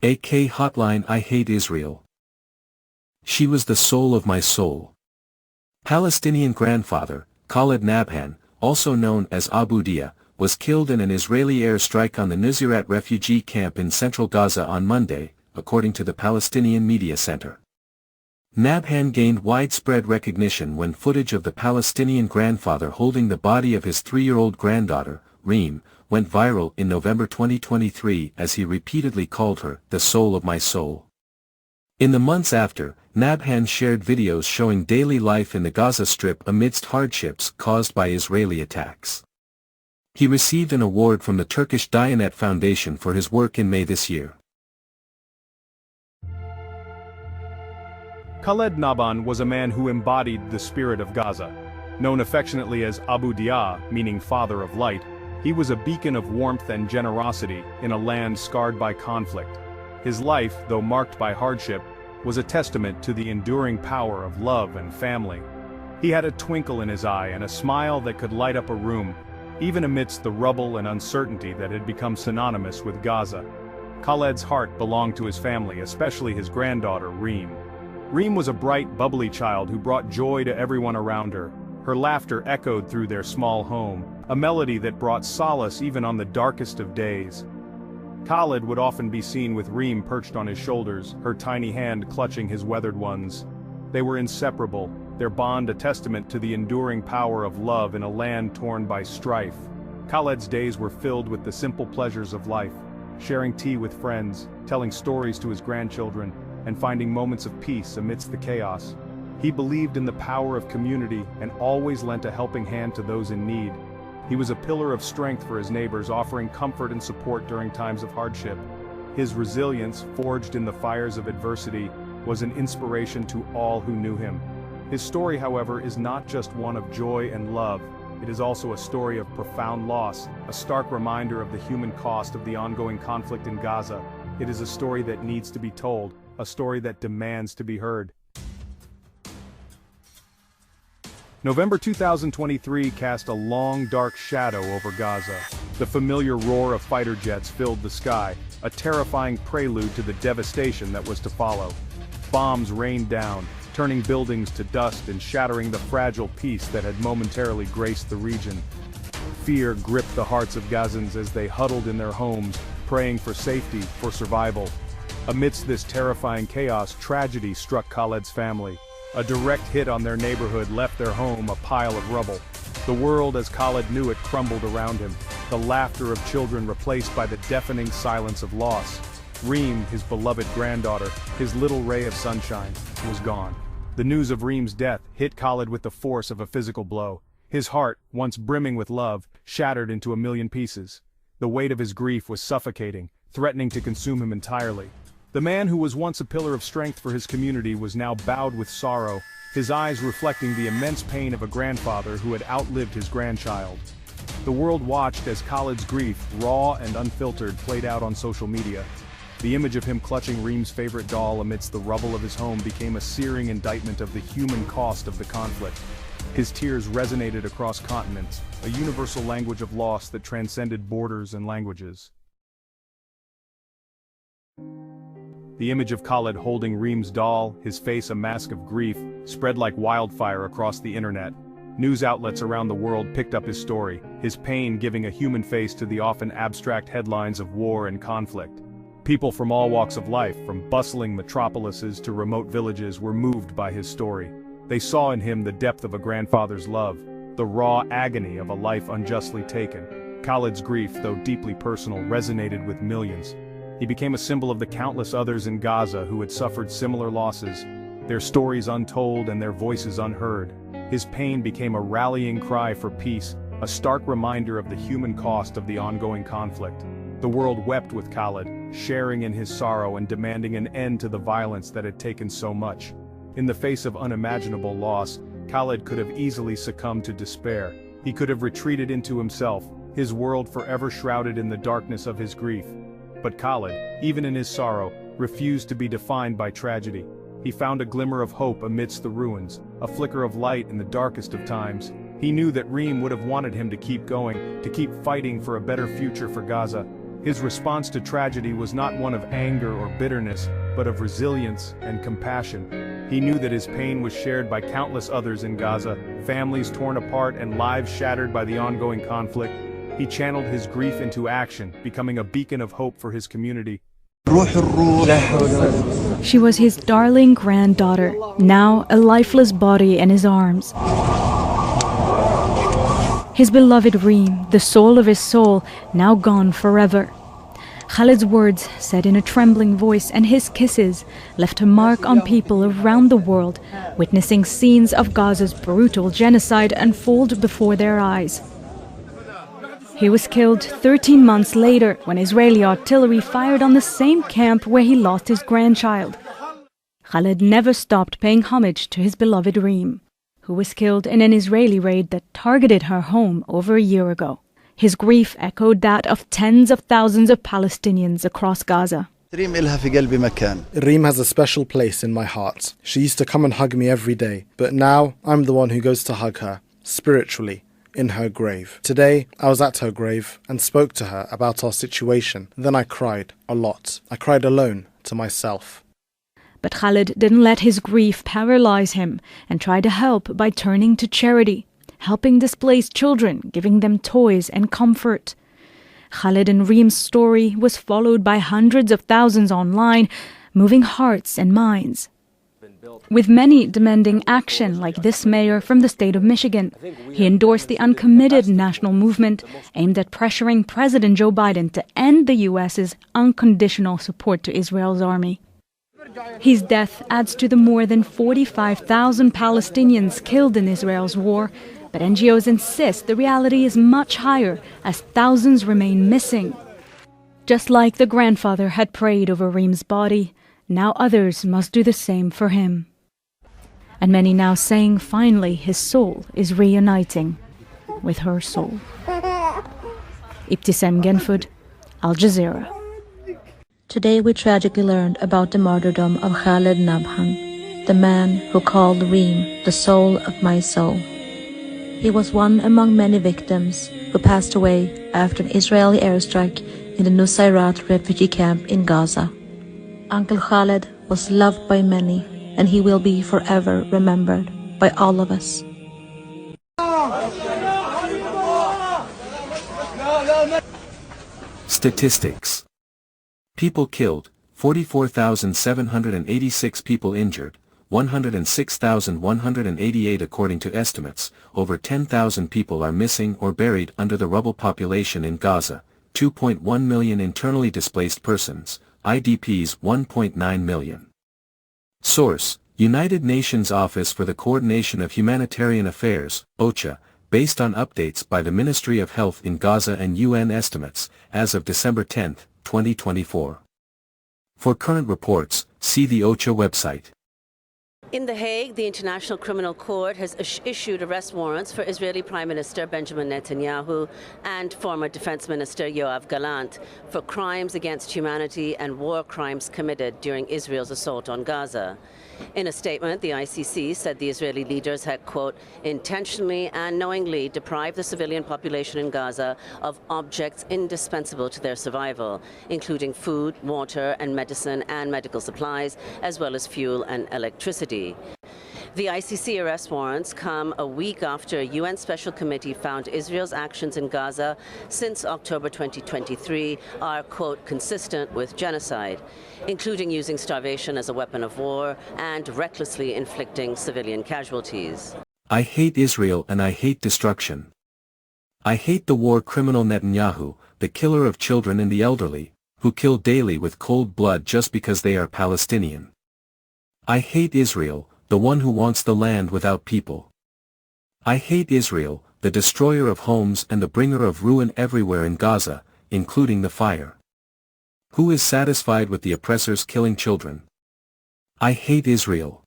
A.K.HOTLINE I hate Israel. She was the soul of my soul. Palestinian grandfather, Khaled Nabhan, also known as Abu Dia, was killed in an Israeli airstrike on the Nuseirat refugee camp in central Gaza on Monday, according to the Palestinian Media Center. Nabhan gained widespread recognition when footage of the Palestinian grandfather holding the body of his 3-year-old granddaughter, Reem, went viral in November 2023 as he repeatedly called her the soul of my soul. In the months after, Nabhan shared videos showing daily life in the Gaza Strip amidst hardships caused by Israeli attacks. He received an award from the Turkish Diyanet Foundation for his work in May this year. Khaled Nabhan was a man who embodied the spirit of Gaza. Known affectionately as Abu Dia, meaning father of light, he was a beacon of warmth and generosity in a land scarred by conflict. His life, though marked by hardship, was a testament to the enduring power of love and family. He had a twinkle in his eye and a smile that could light up a room, even amidst the rubble and uncertainty that had become synonymous with Gaza. Khaled's heart belonged to his family, especially his granddaughter, Reem. Reem was a bright, bubbly child who brought joy to everyone around her. Her laughter echoed through their small home, a melody that brought solace even on the darkest of days. Khaled would often be seen with Reem perched on his shoulders, her tiny hand clutching his weathered ones. They were inseparable, their bond a testament to the enduring power of love in a land torn by strife. Khaled's days were filled with the simple pleasures of life, sharing tea with friends, telling stories to his grandchildren, and finding moments of peace amidst the chaos. He believed in the power of community and always lent a helping hand to those in need. He was a pillar of strength for his neighbors, offering comfort and support during times of hardship. His resilience, forged in the fires of adversity, was an inspiration to all who knew him. His story, however, is not just one of joy and love. It is also a story of profound loss, a stark reminder of the human cost of the ongoing conflict in Gaza. It is a story that needs to be told, a story that demands to be heard. November 2023 cast a long, dark shadow over Gaza. The familiar roar of fighter jets filled the sky, a terrifying prelude to the devastation that was to follow. Bombs rained down, turning buildings to dust and shattering the fragile peace that had momentarily graced the region. Fear gripped the hearts of Gazans as they huddled in their homes, praying for safety, for survival. Amidst this terrifying chaos, tragedy struck Khaled's family. A direct hit on their neighborhood left their home a pile of rubble. The world as Khaled knew it crumbled around him, the laughter of children replaced by the deafening silence of loss. Reem, his beloved granddaughter, his little ray of sunshine, was gone. The news of Reem's death hit Khaled with the force of a physical blow. His heart, once brimming with love, shattered into a million pieces. The weight of his grief was suffocating, threatening to consume him entirely. The man who was once a pillar of strength for his community was now bowed with sorrow, his eyes reflecting the immense pain of a grandfather who had outlived his grandchild. The world watched as Khaled's grief, raw and unfiltered, played out on social media. The image of him clutching Reem's favorite doll amidst the rubble of his home became a searing indictment of the human cost of the conflict. His tears resonated across continents, a universal language of loss that transcended borders and languages. The image of Khaled holding Reem's doll, his face a mask of grief, spread like wildfire across the internet. News outlets around the world picked up his story, his pain giving a human face to the often abstract headlines of war and conflict. People from all walks of life, from bustling metropolises to remote villages, were moved by his story. They saw in him the depth of a grandfather's love, the raw agony of a life unjustly taken. Khaled's grief, though deeply personal, resonated with millions. He became a symbol of the countless others in Gaza who had suffered similar losses, their stories untold and their voices unheard. His pain became a rallying cry for peace, a stark reminder of the human cost of the ongoing conflict. The world wept with Khaled, sharing in his sorrow and demanding an end to the violence that had taken so much. In the face of unimaginable loss, Khaled could have easily succumbed to despair. He could have retreated into himself, his world forever shrouded in the darkness of his grief. But Khaled, even in his sorrow, refused to be defined by tragedy. He found a glimmer of hope amidst the ruins, a flicker of light in the darkest of times. He knew that Reem would have wanted him to keep going, to keep fighting for a better future for Gaza. His response to tragedy was not one of anger or bitterness, but of resilience and compassion. He knew that his pain was shared by countless others in Gaza, families torn apart and lives shattered by the ongoing conflict. He channeled his grief into action, becoming a beacon of hope for his community. She was his darling granddaughter, now a lifeless body in his arms. His beloved Reem, the soul of his soul, now gone forever. Khaled's words, said in a trembling voice, and his kisses left a mark on people around the world, witnessing scenes of Gaza's brutal genocide unfold before their eyes. He was killed 13 months later when Israeli artillery fired on the same camp where he lost his grandchild. Khaled never stopped paying homage to his beloved Reem, who was killed in an Israeli raid that targeted her home over a year ago. His grief echoed that of tens of thousands of Palestinians across Gaza. Reem has a special place in my heart. She used to come and hug me every day, but now I'm the one who goes to hug her, spiritually, in her grave. Today, I was at her grave and spoke to her about our situation. Then I cried a lot. I cried alone to myself. But Khaled didn't let his grief paralyze him and tried to help by turning to charity, helping displaced children, giving them toys and comfort. Khaled and Reem's story was followed by hundreds of thousands online, moving hearts and minds. With many demanding action, like this mayor from the state of Michigan, he endorsed the uncommitted national movement aimed at pressuring President Joe Biden to end the U.S.'s unconditional support to Israel's army. His death adds to the more than 45,000 Palestinians killed in Israel's war, but NGOs insist the reality is much higher as thousands remain missing. Just like the grandfather had prayed over Reem's body, now others must do the same for him. And many now saying finally his soul is reuniting with her soul. Ibtisam Genfud, Al Jazeera. Today we tragically learned about the martyrdom of Khaled Nabhan, the man who called Reem the soul of my soul. He was one among many victims who passed away after an Israeli airstrike in the Nusayrat refugee camp in Gaza. Uncle Khaled was loved by many, and he will be forever remembered by all of us. Statistics. People killed, 44,786 people injured, 106,188 according to estimates. Over 10,000 people are missing or buried under the rubble. Population in Gaza, 2.1 million internally displaced persons, IDPs 1.9 million. Source, United Nations Office for the Coordination of Humanitarian Affairs, OCHA, based on updates by the Ministry of Health in Gaza and UN estimates, as of December 10, 2024. For current reports, see the OCHA website. In The Hague, the International Criminal Court has issued arrest warrants for Israeli Prime Minister Benjamin Netanyahu and former Defense Minister Yoav Gallant for crimes against humanity and war crimes committed during Israel's assault on Gaza. In a statement, the ICC said the Israeli leaders had, quote, intentionally and knowingly deprived the civilian population in Gaza of objects indispensable to their survival, including food, water, and medicine and medical supplies, as well as fuel and electricity. The ICC arrest warrants come a week after a UN Special Committee found Israel's actions in Gaza since October 2023 are, quote, consistent with genocide, including using starvation as a weapon of war and recklessly inflicting civilian casualties. I hate Israel and I hate destruction. I hate the war criminal Netanyahu, the killer of children and the elderly, who kill daily with cold blood just because they are Palestinian. I hate Israel, the one who wants the land without people. I hate Israel, the destroyer of homes and the bringer of ruin everywhere in Gaza, including the fire. Who is satisfied with the oppressors killing children? I hate Israel.